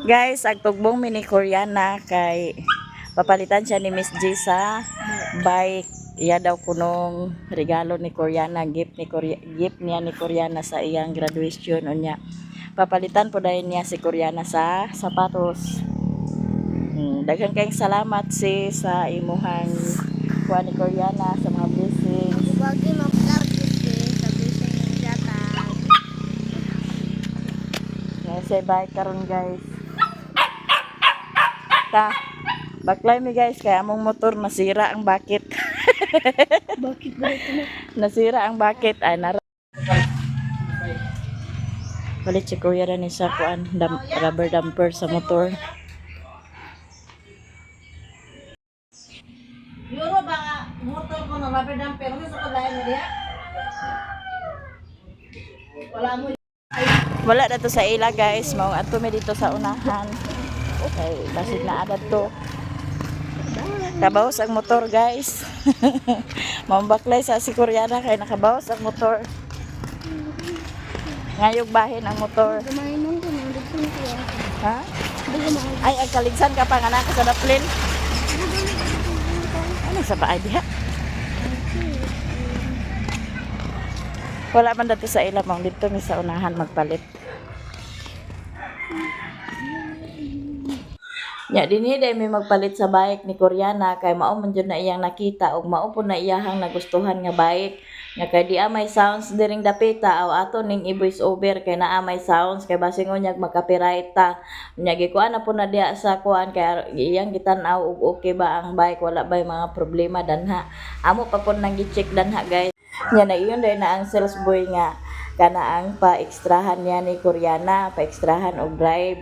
Guys, ang tugbong mini Koreana kay papalitan siya ni Miss G sa bike. Iya daw kunong regalo ni Koreana, gift niya ni Koreana sa iyang graduation unya. Papalitan po dahil niya si Koreana sa sapatos. Daghang kayong salamat sa imuhang kuha ni Koreana sa mga blessings. Bagi mag-target sa blessing ng gatag. Say bye karon guys. Baklay mi guys kay among motor nasira ang bakit. Bakit ba ito? Nasira ang bakit ay palit si Kuya rin sa kuan rubber damper sa motor. Euro ba motor ko na rubber damper sa kalayan mo diha? Wala mo. Wala na to sa ila guys, mao ato mi dito sa unahan. Okay, basit na adad to. Kabawas ang motor guys. Mambaklay sa si Koreana kay nakabawas ang motor. Ngayog bahin ang motor. Gamayon ko na dito na. Ha? Ay, ang kaligsan ka pa nga na sa daplin. Ano sa baay diha? Wala man dito sa ila mong dito mi sa unahan magpalit. Nya dinhi day may magpalit sa bike ni Koreana kay mao man jud na iyang nakita ug mao po na iyahang nagustuhan nga bike. Nya kay di may sounds diring dapita aw ato ning i-voice over kay naa may sounds kay basingon nyag magcopyright ta. Nya gikuan na po na diha sa kuan kay iyang gitan-aw ug okay ba ang bike wala bay mga problema danha. Amo pa po nang gi-check danha guys. Nya na iyon day na ang sales boy nga kana ang pa-ekstrahan niya ni Koreana, pa-ekstrahan og drive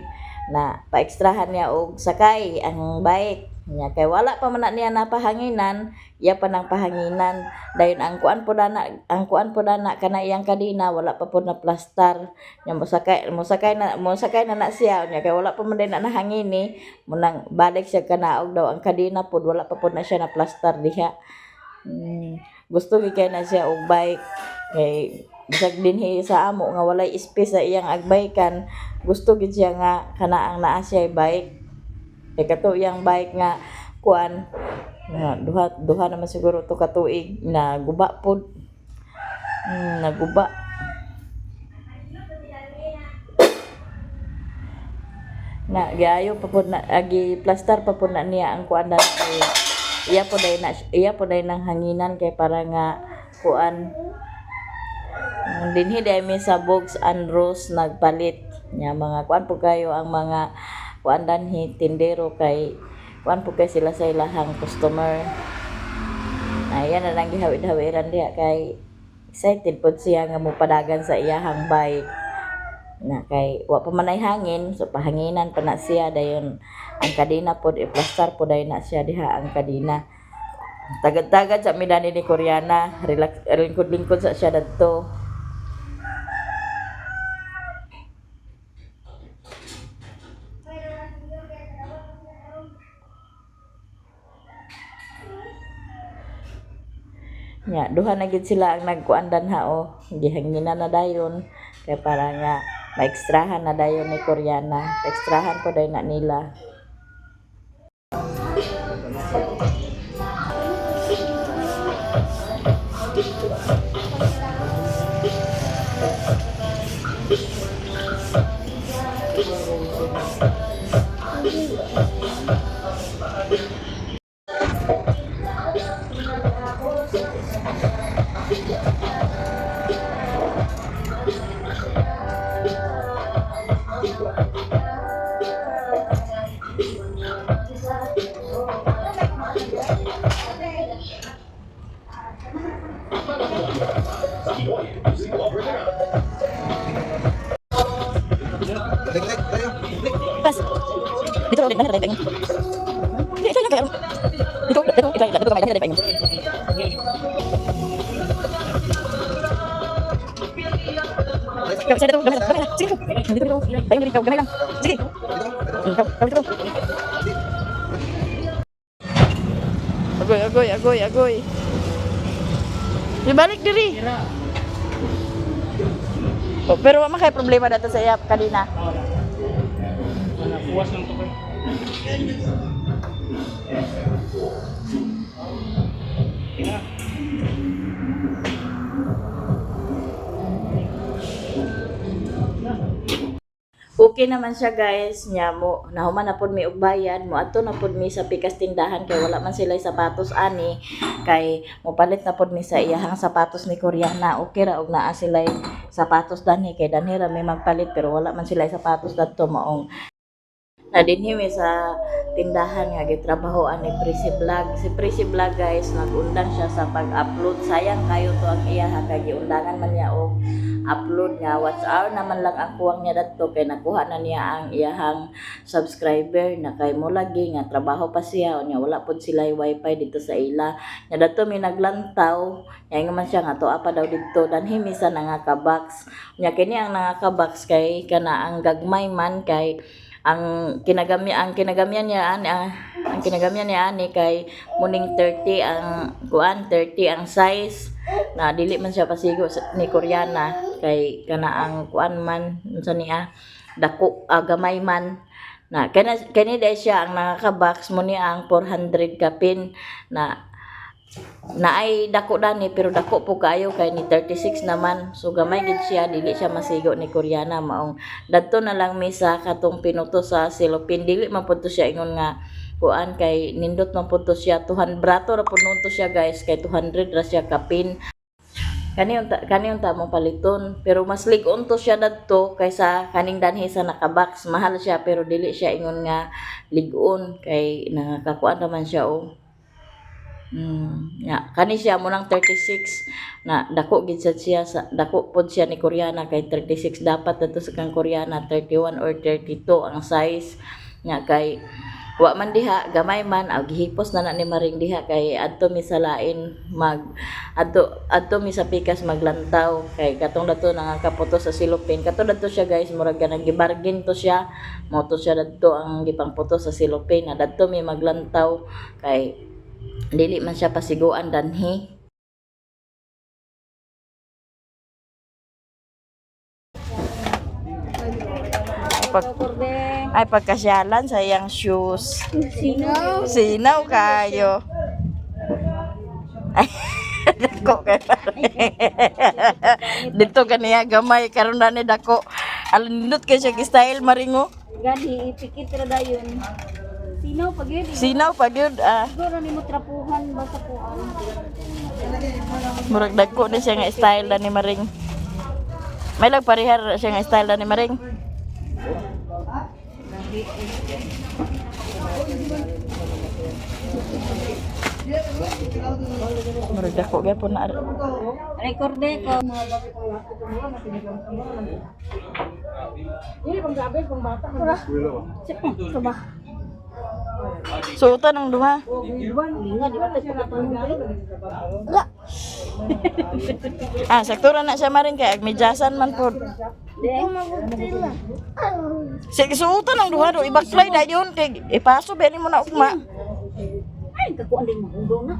na paekstrahan niya og sakay ang bike niya kay wala pa man na niya napahanginan iya pa nang pahanginan dayon ang kuan po dana kana iyang kadina wala pa po na plaster nya mosakay na siya nya kay wala pa man din na nahangini munang balik siya kanaog daw ang kadina pod wala pa po na siya na plaster diha. Gusto gikay na siya og bike kay bisag dinhi sa amo nga walay space sa iyang agbaykan gusto gid siya nga kana ang naa siya bike kay kato iyang bike nga kuan nga duha naman siguro to katuig na guba pod naguba na gayo pa pod na agi plaster pa pod na niya ang kuan dali iya po day nang hanginan kay para nga kuan dinhi day mi sa Bogs and Rose nagpalit nya mga kuan po kayo ang mga kuan danhi tindero kay kuan po kay sila sa ilahang customer. Ayan na lang gihawid-hawiran diha kay excited pod siya nga mopadagan sa iyahang bike. Na kay wa pa man ay hangin so pahanginan pa na siya dayon ang kadina pod i-plaster pod ay na siya diha ang kadina. Tagad-tagad sa midani ni Koreana, lingkod-lingkod sa siya dadto. Nya duha na gid sila ang nagkuan danha gihanginan na dayon kay para nga maekstrahan na dayon ni Koreana. Ekstrahan po dayon na nila. Pas. Dito ulit na tayo. Dito lang kayo. Dito tayo tayo. Sige, dito, gamay lang. Sige. Dito. Tayo dito, gamay lang. Sige. Dito. Agoy. Ibalik diri. Pero wala man kay problema dato sa iya kanina. Puwas lang to kay. Ina. Okay naman siya guys, nya mo nahuman na pod mi og bayad mo adto na pod mi sa pikas tindahan kay wala man sila sapatos ani kay mopalit na pod mi sa iyahang sapatos ni Koreana. Okay ra og naa sila sapatos danhi kay danhi ra may magpalit pero wala man sila sapatos dadto maong na dinhi mi sa tindahan nga gitrabahoan ni Prissy Vlog. Si Prissy Vlog guys nag-undang siya sa pag-upload. Sayang kayo to ang iya kay giundangan man niya og upload nga what's hour naman lang ang kuwang niya dadto kay nakuha na niya ang iyahang subscriber na kay mo lagi nga trabaho pa siya nya wala pod sila wifi dito sa ila nya dadto mi naglantaw nya man siya nga tuwa pa daw dito danhi misa nangaka-box nya kini ang nangaka-box kay kana ang gagmay man kay ang kinagamyan niya ani kay muning 30 ang kuan 30 ang size na dili man siya pasigo ni Koreana kay kana ang kuan man unsa niya dako gamay man na kani dai siya ang nakaka-box mo niya ang 400 kapin na ay dako dani pero dako po kayo kay ni 36 naman so gamay gid siya dili siya masigo ni Koreana maong dadto na lang misa katong pinuto sa silopin dili man pud to siya ingon nga kuan kay nindot man pud to siya 200 brato ra pud to siya guys kay 200 ra siya kapin kani unta mo paliton pero mas lig-on to siya dadto kaysa kaning danhi sa nakabox mahal siya pero dili siya ingon nga lig-on kay nakakuan naman siya kani siya mo nang 36 na dako gid siya sa dako pod siya ni Koreana kay 36 dapat dato sa kang Koreana 31 or 32 ang size nya kay wa man diha gamay man og gihipos na ni Maring diha kay adto mi sa lain adto mi sa pikas maglantaw kay katong dato nangakaputo sa silopin kato dato siya guys murag ganang gibargain to siya mo to siya dadto ang gipangputo sa silopin na dadto mi maglantaw kay dili man siya pasiguan danhi. Ay pagkasyalan sa iyang shoes. Sinaw kayo. Ay, dako kay dito kaniya gamay karon na ni dako. Alindot kay siya style maringo. Gani ipikit ra dayon. Sinaw pag yun. Siguro ni mo trapuhan ba sa puan. Murag dagko na siya nga style na ni Maring. May parihar siya nga style na ni Maring. Murag dagko gyapon na. Rekorde ko. Ini pang gabi pang bata. Ito ba? Suotan ang duha. Sektora na siya Maring kay agmedyasan man pod. Sige suotan ang duha do ibaklay dayon kay ipaso beni mo na ugma. Ay, kakuan din mo na.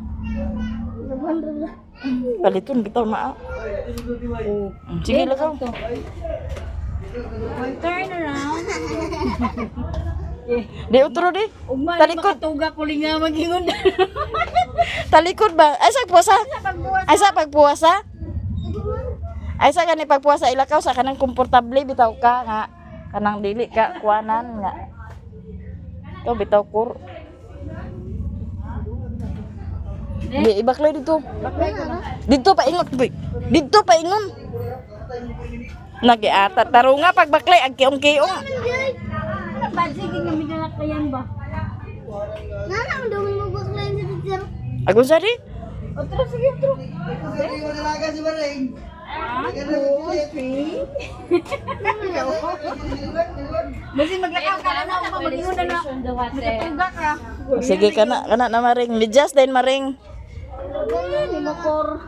Paliton bitaw na. Sige lakaw. Turn around. Di utro di. Talikod. Tuga ko linga magingon. Talikod ba? Ay sa pagpuasa. Ay sa pagpuasa. Ay sa gani pagpuasa ilakaw sa kanang komportable bitaw ka nga kanang dili ka kuanan nga. Ikaw bitaw kur. Di ibaklay dito. Dito pa ingon boy. Dito pa ingon. Nagiata tarunga pag baklay ang kiong-kiong. Sige nga midalak kayan ba? Nana, ang dumi mo baklayin sa teacher. Agun sa di? Otro sige otro. Basi maglakaw ka na ako magingon na na. Tuga ka. Sige kana na Maring. Midjas din Maring. Ni makor.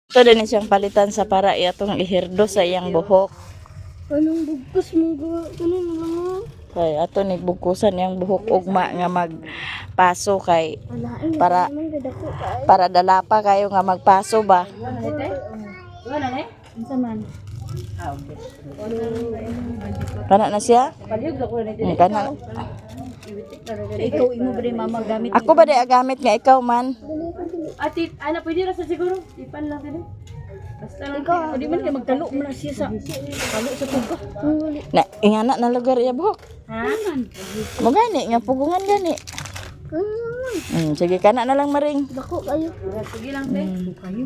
Ito din siyang palitan sa para itong ihirdo sa iyang buhok. Anong bugkos mo gawa? Ganun lang. Kay ato ni bugkusan yang buhok ugma nga magpaso kay Alain, para naman dadako ka. para dalapa kayo nga magpaso ba. Unsa man? Kana na siya? Palihog ako na Kana. Ikaw imo ba mama gamit? Ako ba di agamit nga ikaw man? Ati, ana pwede ra sa siguro. Tipan lang din. Basta lang. Pwede man kay magtalo mo na siya sa talo sa tuga. Na ingana na lugar ya buhok. Ha? Mo gani nga pugungan gani. Sige kana na lang maring. Dako kayo. Sige lang te. Kayo.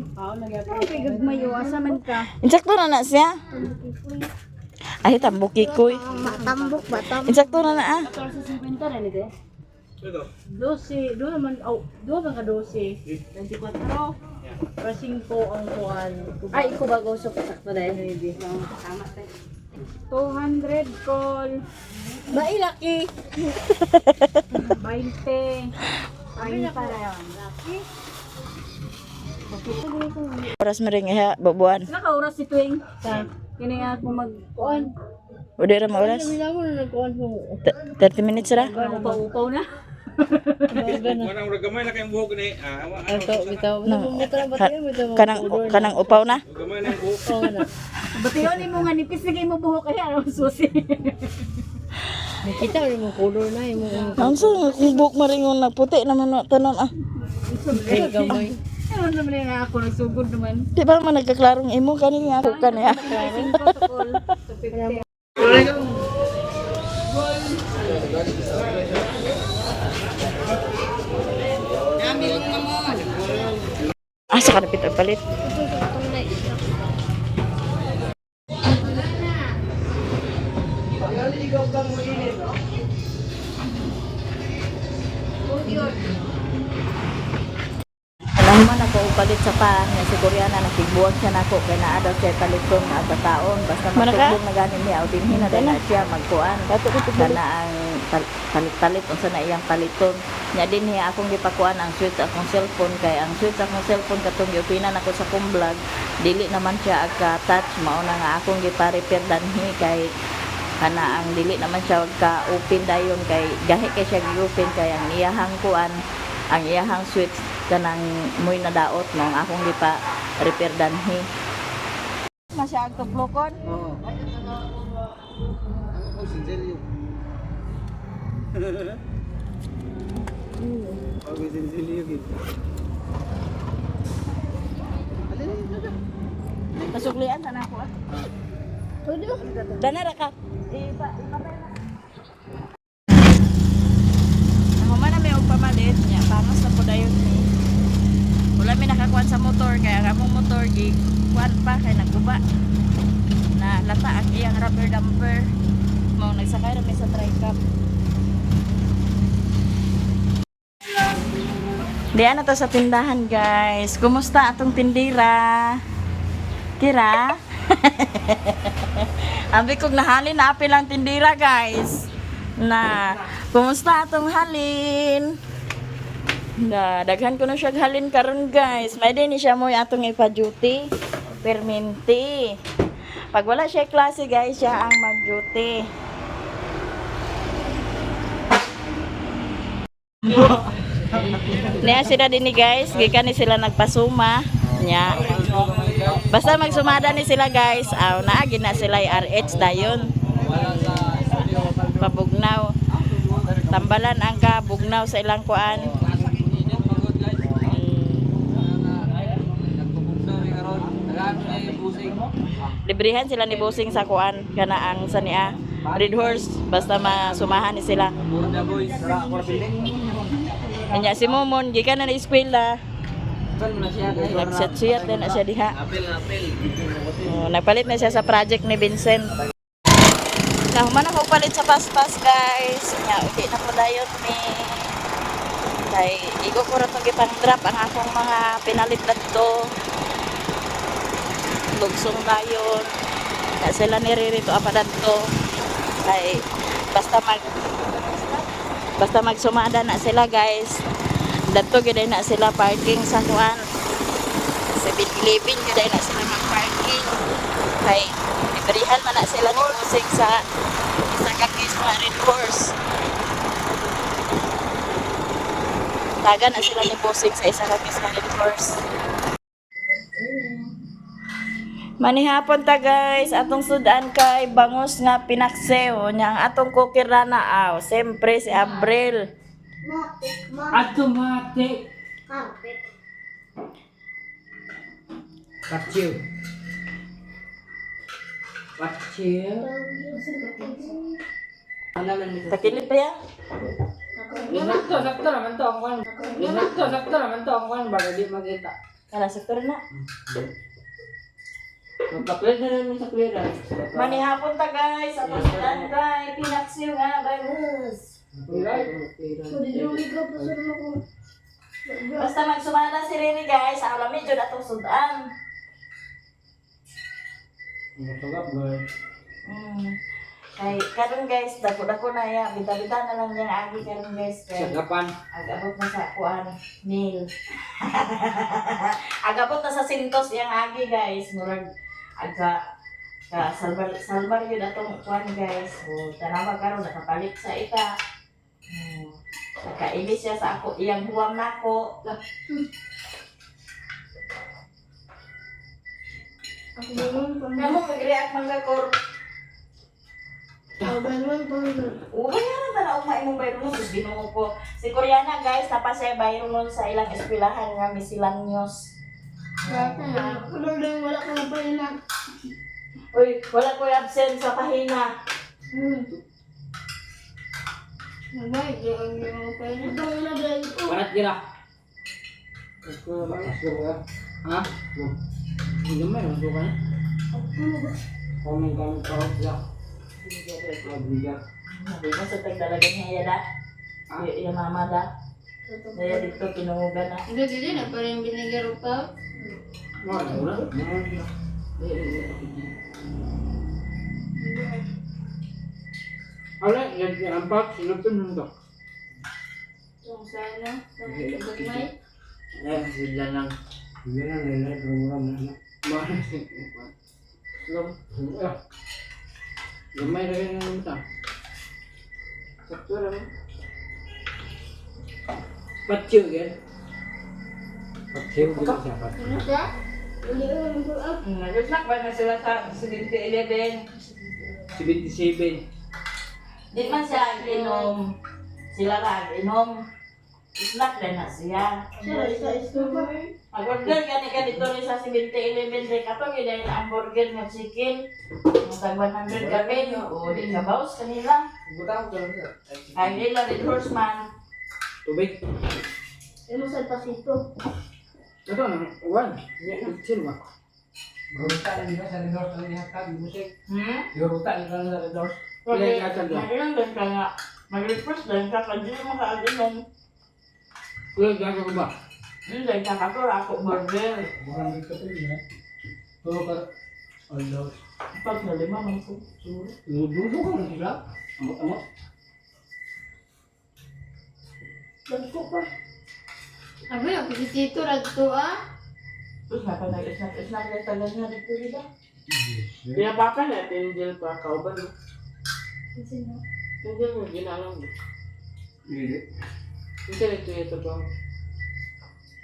Okay, gagmayo asa man ka. Insakto na siya. Ay tambuki koy. Matambok ba? Insakto na ah. 14.50 na ni te. 12, do naman, do ba ka 12? 24. Pero 5 ang kuan. Ay, iko bago so pasakto dahil maybe. Tama tayo. 200 call. Bai laki. 20. Ay para yan. Laki. Oras maring iha bubuan. Naka oras si Tuwing. Sa kini ako mag-kuan. Udi ra mo oras. Wala mo na nag-kuan mo. 30 minutes ra. Upaw-upaw na. Wanang gamay na kayong buhok ni. Kanang upaw na. Gamay na yung buhok. Batiyon ni mo nga nipis na kayo mo buhok kaya ano susi. Nakita mo mo color na mo. Ang sa kung buhok maringon na puti naman na tanan ah. Gamay. Ano naman yung ako nagsugod naman. Di ba man nagkaklarong imo kani nga ako kaniya. Pricing protocol. Asa ka napit ang palit? Alam man ako palit sa pan nga si Koreana nakigbuwag siya nako kay naa daw siya paliton nga ada taon basta matubong na ganin niya o dinhi na dala siya magkuan kana ang palit unsa na iyang paliton nya dinhi akong gipakuan ang switch akong cellphone kay ang switch akong cellphone katong giupinan ako sa kong vlog dili naman siya agka touch mao na nga akong gipa-repair danhi kay kana ang dili naman siya ka open dayon kay gahi kay siya gi-open kay ang iyahang kuan ang iyahang switch kanang moy nadaot no ang akong gipa repair danhi masya ang tublokon Oo. Ako sinselyo. Ako sinselyo gid. masuklian na ako ah dana ra ka ako man na may pamalit niya pangos na po dayon ni wala may nakakuan sa motor kaya ang among motor gig kuan pa kay nagguba na lata ang iyang rubber damper mo nagsakay ra mi sa tricap diyan na to sa tindahan guys kumusta atong tindira Kira Ambi kog nahalin na apil ang tindira guys na kumusta atong halin na daghan ko na siya halin karon guys may din ni siya mo atong ipa-duty perminti pag wala siya klase guys siya ang mag-duty niya sila din ni guys gikan ni sila nagpasuma niya basta magsumada ni sila guys aw naagi na sila RH dayon pabugnaw tambalan ang kabugnaw sa ilang kuan librihan sila ni Busing sa kuan kana ang sania Red Horse basta masumahan ni sila kanya si Momon gikan na eskwela nagset-set din na siya diha nagpalit na siya sa project ni Vincent nahuman ako palit sa paspas guys nya okay na po dayon ni kay igo ko ra tong gipang drop ang akong mga pinalit dadto lugsong dayon na sila niririto apa dadto kay basta magsumada na sila guys dadto gid na sila parking sa kuan 7-Eleven gid na sila mag parking kay librihan man na sila ni Busing sa kakis mga Red Horse. Taga na sila ni Bossing sa isa kakis mga Red Horse. Manihapon ta guys, atong sudan kay bangus nga pinakseo nya ang atong kukira na aw. Siyempre si Abril. Automatic. Carpet. Kacil. Kacil. Takilip pa yan. Sakto naman to ang kwan. Sakto naman to ang kwan bago di makita. Kala sektor na. Magkaplay na namin sa clearance. Manihapon ta guys, atong sudan kay pinakseo nga bangus. Basta magsumana si Riri guys, alam medyo atong sudan. Kay karon guys, dako na ya, bita-bita na lang yang agi karon guys. Kay Sagapan. agabot na sa kuan, nail. Agabot na sa sintos yang agi guys, murag aga ka salbar yun atong kuan guys. O tanawa karon nakapalit sa ita. Nakailis siya sa ako, iyang huwam nako. Ako naman pang... Kamu mag-react manggakor. Ako naman pang... Bayaran na na umay mong bayron nun. Binuo ko. Si Koreana guys, tapos siya bayron nun sa ilang eskwelahan nga misilang news. Ako naman wala ka na pa yun na. Uy, wala ko absent sa pahina. Nagay, di ang yung pa yun. Ito na dahil ko. Parat gira. Ha? Hindi mo yung suka niya. Kami parot siya. Mabigat. Hindi mo sa tagdalagan niya yada. Yung mama da. Daya dito pinungugan na. Hindi, na pa rin binigyan pa. Wala. Ala, yan ang pat, sinapin mo ito. Yung sana, sa gagmay. Sila lang. Sila lang, nilay, program na. Mahal si Slow. Gamay na rin ang ito. Sakto lang. Patsiw, yan. Patsiw, gila siya. Ano siya? Hindi ko naman po up. Nag-snack ba na sila sa 70-11? 77. Di man siya inom. Sila lang inom. Snack din na siya. Siya, isa. Mag-order gani ka dito rin sa 70-11 rin. Katong yun dahil ang burger ng chicken. Masag 100 kapin. O di ka bawas kanila. Butang ko lang siya. Ay nila Red Horse man. Tubig. Yung sa pasito. Ito na, one. Chill ba? Ruta din ka sa Redors sa lihat musik. Hmm? Ruta din ka sa Redors. Pilay ka siya dyan. Mag-ilang din ka nga. Mag-request din ka. Kasi mo ka-aginom. Pilay ka siya ba? Hindi din ka kato ako burger. Bukan dito pa yun. Tulo ka. Allah. Pag na lima man ko. Dudo ka na sila. Amot. Dagko pa. Ano yung pisitito radto Tapos na pa nag-snack din tagal na dito dito. Pinapapa na, tinigil pa. Kauban mo. Sino? Tinigil mo, ginalang mo. Hindi. Tinigil ito ba?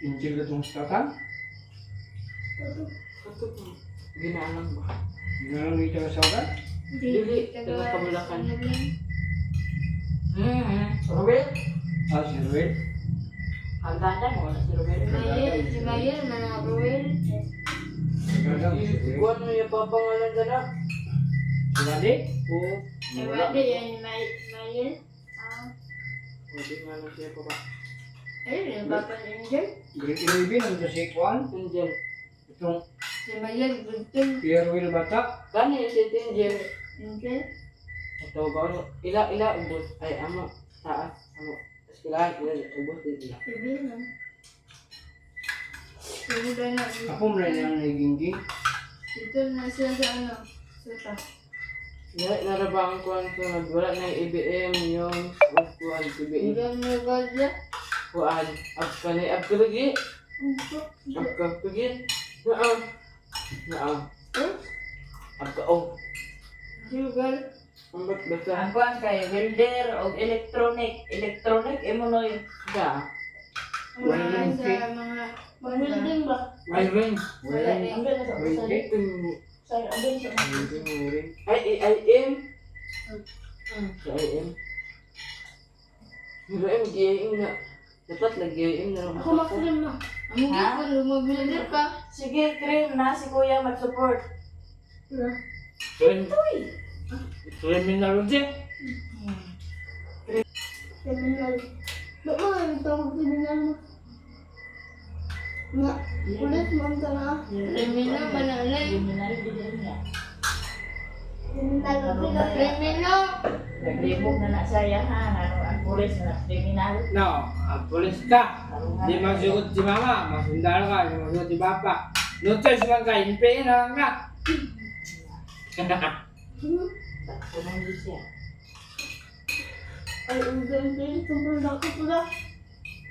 Injil na itong statan. Ito ba? Ginalang ba? Gano'n mo ito sa ulan? Dili, taga Kabulakan. Robert? Ah, si Ruel. Ang ganda mo na si Robert. Si Mayer, mga Ruel. Ganda. Kuhan mo yung papangalan dyan na. Sumali? Oo. Si Mayer, yan si Mayer. Hindi nga lang siya pa ba? Ayun, yung Papa Angel. Grade 11 ang si Kwan. Tinigil. Itong Si Mayer, Gulting. Pierre Will Bata. Kani si Tinigil. Angel. Ito ba? Ila, ubos. Ay, amo. Taas. Amo. Sekilahan, ubos din sila. Si Binan. Sige ba na? Ako mo rin ang naginging. Dito na sila sa ano? Suta. Narabang ko ang sunod. Wala na yung IBM yung kuhan si BM. Hindi mo gaya. Kuhan. Abkani, abkalagi. Abkalagi. Naam. Eh? Abka, oh. Sugar. Ang kuan kay welder o electronic. Electronic imo noy ga. Mga welding ba? Wiring. Wala ni ang ganda sa sa ang ganda sa IM. Sa IM. Pero mag-IM na. Dapat nag-IM na lang Ako maklim na. Ang hindi Ha? ko lumabilir ka. Sige, cream na si kuya mag-support. Criminal ulit. Criminal. Ba't mo ang tawag criminal mo? Nga, ulit mo ang tawag. Criminal ba na ulit? Criminal din niya. Criminal. Criminal. Naglibog na na sa yahan, ano ang pulis na criminal. No, polis ka. Di masugot si mama, masundalo ka, di masugot si papa. No choice man ka, inpain na lang ka. Tulong din siya. Ay, ang ganda. Itong dakot mo na.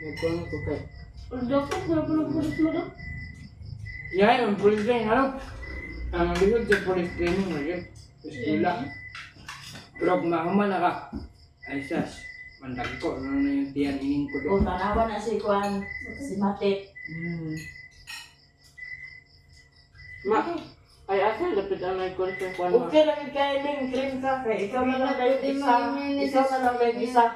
Nagkulong ko kay. Ang dakot mo na pulis mo na. Yan, ang polis training, ano? Ang likod sa polis training, ano? Estila. Pero kumakuman na ka. Ay, sas. Mandag ko, ano na yung tiyan ining ko O, doon. tanawa na si Juan, si Matit. Ma, ay asa lapit ang nagkulong sa kwan ma. Okay lang kay Ling, cream ka kay ikaw na lang kayo isa. Ikaw na lang kayo isa.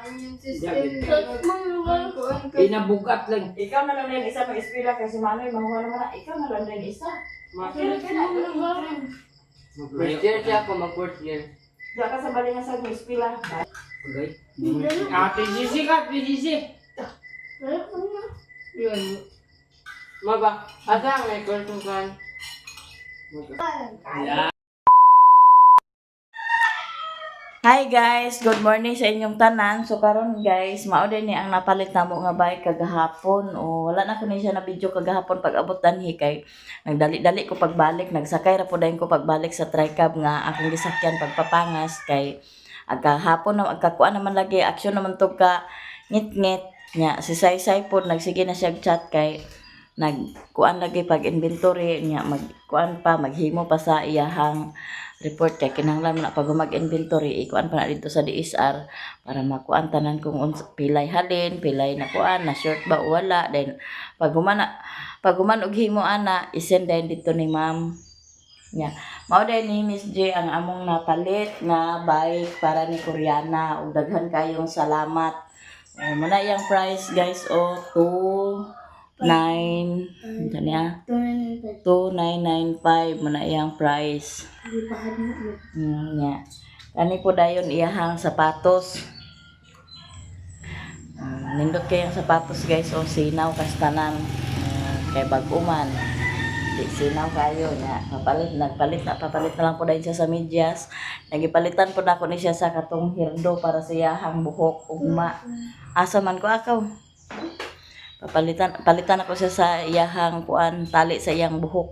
Touch mo yung lugar ko. Pinabugat lang. Ikaw na lang din isa mag-espila kasi si Manoy mahuha naman na. Ikaw na lang din isa. Ma, Touch mo yung lugar. first year siya ako, mag-fourth year. Diyan ka sa balingan sa mag-espila. Okay. Ate Sisi ka, Ate Sisi. Kaya ko na. Yun. Ma ba, asa ang nagkulong sa kwan? Hi guys, good morning sa inyong tanan. So karon guys, mao din ni ang napalit namo nga bike kagahapon. O wala na ko ni siya na video kagahapon pag abot danhi kay nagdali-dali ko pagbalik, nagsakay ra po dayon ko pagbalik sa tricab nga akong gisakyan pagpapangas kay agkahapon na agkakuan naman lagi aksyon naman to ka ngit-ngit nya si Saysay pod nagsige na siya chat kay nagkuan lagi pag inventory nya magkuan pa maghimo pa sa iyahang report kay kinahanglan na pag mag-inventory ikuan pa na dito sa DSR para makuan tanan kung pilay halin, pilay na kuan na short ba o wala, then pag human og himo ana isend din dito ni ma'am nya. Mao din ni Miss J ang among napalit nga bike para ni Koreana ug daghan kayong salamat. Muna yang price guys 2995 muna iyang price. Nya. Kani po dayon iyahang sapatos. Nindot kayang sapatos guys o sinaw kastanan. Kay bag-uman. Di sinaw kayo nya. Papalit na lang po dayon siya sa medyas. Nagipalitan po na ko ni siya sa katong hirdo para sa iyahang buhok ugma. Asa man ko akaw. Palitan ako siya sa iyahang kuan tali sa iyang buhok.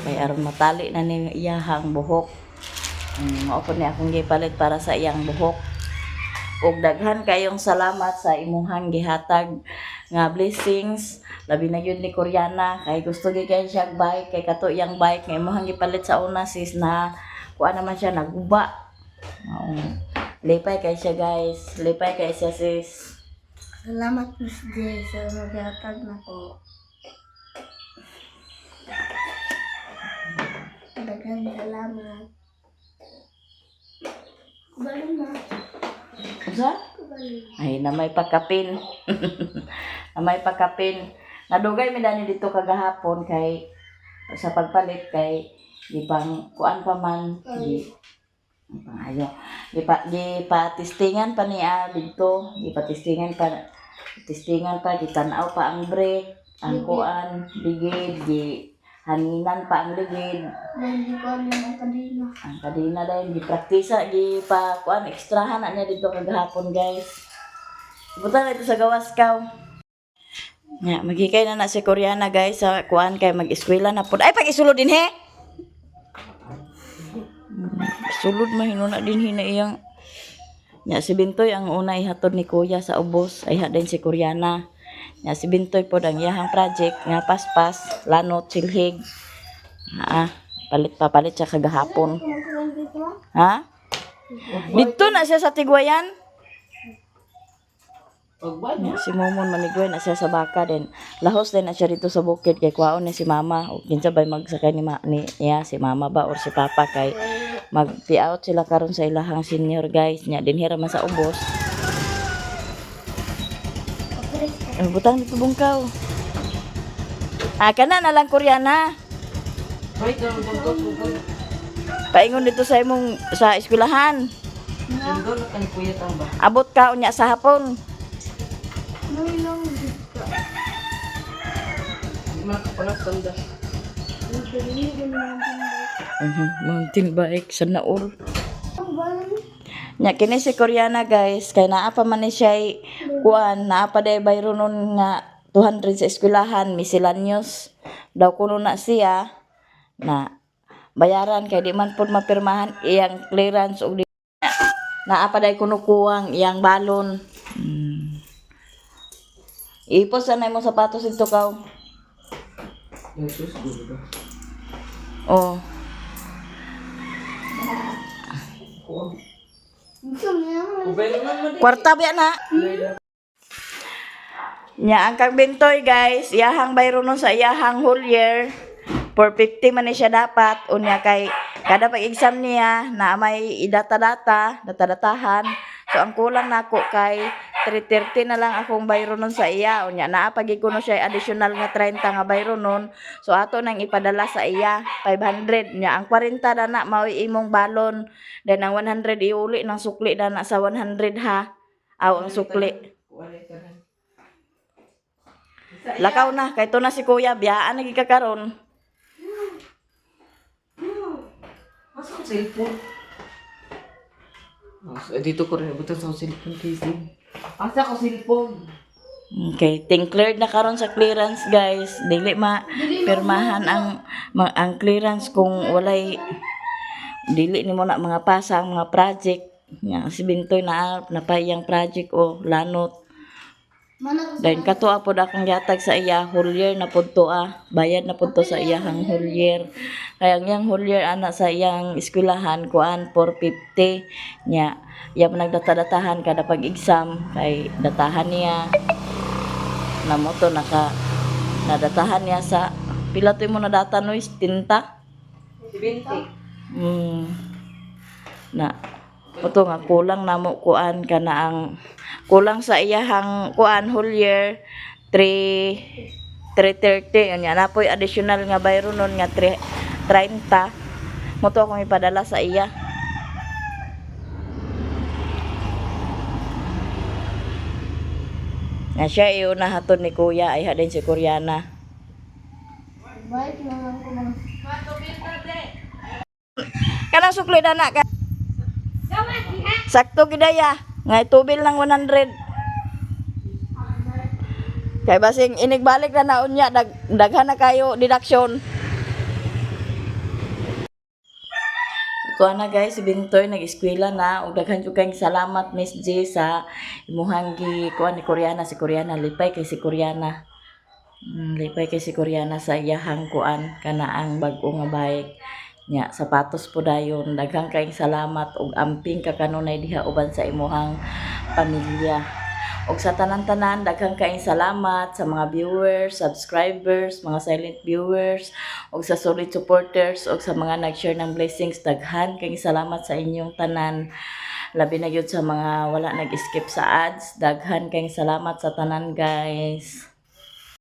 Kay aron matali na ni iyahang buhok. Mao po ni akong gipalit para sa iyang buhok. Ug daghan kayong salamat sa imuhang gihatag nga blessings. Labi na yun ni Koreana kay gusto gyud kay siya bike kay kato iyang bike nga imuhang gipalit sa una sis na kuan naman siya naguba. Lipay kay siya guys. Lipay kay siya sis. Salamat Miss J sa maghatag na ko. Daghang salamat. Kubalin na. Sa? Kubalin. Ay, na may pagkapin. Na may pagkapin. Nadugay mi dani dito kagahapon kay sa pagpalit kay di pang kuan pa man di pangayo. Di pa testingan pa niya dito. Di pa testingan pa gitanaw pa ang brake, ang kuan, ligid, di haninan pa ang ligid. Hindi ko alam ang kanina. Ang kadina dahil gipraktisa pa kuan ekstrahan na niya dito kagahapon guys. Ibutan na ito sa gawas kaw. Nya magikay na si Koreana guys sa kuan kay mag-eskwela na pud. Ay pag isulod din he. Sulod mahinuna din hina iyang. Nya si Bintoy ang una ihatod ni Kuya sa ubos ay din si Koreana. Nya si Bintoy pod ang iyahang project nga paspas, lanot, silhig. Papalit siya kagahapon. Kumakulang dito. Ha? Dito na siya sa Tigwayan. Pagbad mo. Si Momon manigway na siya sa baka din. Lahos din na siya dito sa bukid kay kwaon ni si mama. O kinsa bay magsakay ni niya si mama ba or si papa kay mag-out sila karon sa ilahang senior guys. Nya dinhira man sa ubos. Butang dito bungkaw. Kana na lang Koreana. Wait, tungkol. Paingon dito sa imong sa eskwelahan. Tungkol na kan kuya tang ba? Abot ka unya sa hapon. Makapanas tanda. Mountain bike sa naur. Nya kini si Koreana guys, kay naa pa man ni siya kuan, naa pa day bayro nun nga 200 sa eskwelahan, miscellaneous. Daw kuno na siya na bayaran kay di man pud mapirmahan iyang clearance og naa pa day kuno kuwang iyang balon. Ipos na mo sapatos dito kaw. Jesus, gulo. Oh. Ubay naman mo. Kwarta ba na? Nya ang kagbintoy guys, iyahang bayro nun sa iyahang whole year. 450 man ni siya dapat. Unya kay kada pag-exam niya na may data-datahan. So ang kulang nako kay 330 na lang akong bayro nun sa iya. Unya naa pagig kuno siya additional nga 30 nga bayro nun. So ato nang ipadala sa iya 500. Nya ang 40 na mao imong balon. Then ang 100 iuli ng sukli na sa 100 ha. Aw ang sukli. Lakaw na kay to na si kuya biyaan lagi ka karon. Asa ang cellphone? Dito ko rin nabutan sa cellphone casing. Asa ko cellphone? Okay, ting cleared na karon sa clearance guys. Dili pirmahan ang clearance kung walay dili nimo na mga pasang mga project. Nya si Bintoy na napayang project o lanot. Then kato apod akong yatag sa iya whole year na pud to bayad na pud to sa iyang whole year. Kaya ang whole year ana sa iyang eskwelahan kuan 450 nya. Iya nagdata-datahan kada pag-exam kay datahan niya. Namo to nadatahan niya sa pila to mo na data no is tinta. 20. Na oto nga kulang namo kuan kana ang kulang sa iyahang kuan whole year 330 nya na poy additional nga bayro nun nga 30 mo to akong ipadala sa iya. Na siya iuna hatod ni kuya ay hadin si Koreana. Kanang sukli na ka. Sakto gidaya. Nga tubil ng 100. Kay basing inigbalik na naon niya daghan na kayo deduction. Kuha na guys, si Bintoy nag-eskwela na ug daghan jud kay salamat Miss J sa imuhang kuha ni Koreana si Koreana lipay kay si Koreana. Lipay kay si Koreana sa iyahang kuan kana ang bag-o nga bike. Nya sapatos po dayon daghang kay salamat ug amping ka kanunay diha uban sa imuhang pamilya. Og sa tanan-tanan daghang kay salamat sa mga viewers, subscribers, mga silent viewers, og sa solid supporters og sa mga nag-share ng blessings daghan kay salamat sa inyong tanan. Labi na gyud sa mga wala nag-skip sa ads, daghan kay salamat sa tanan guys.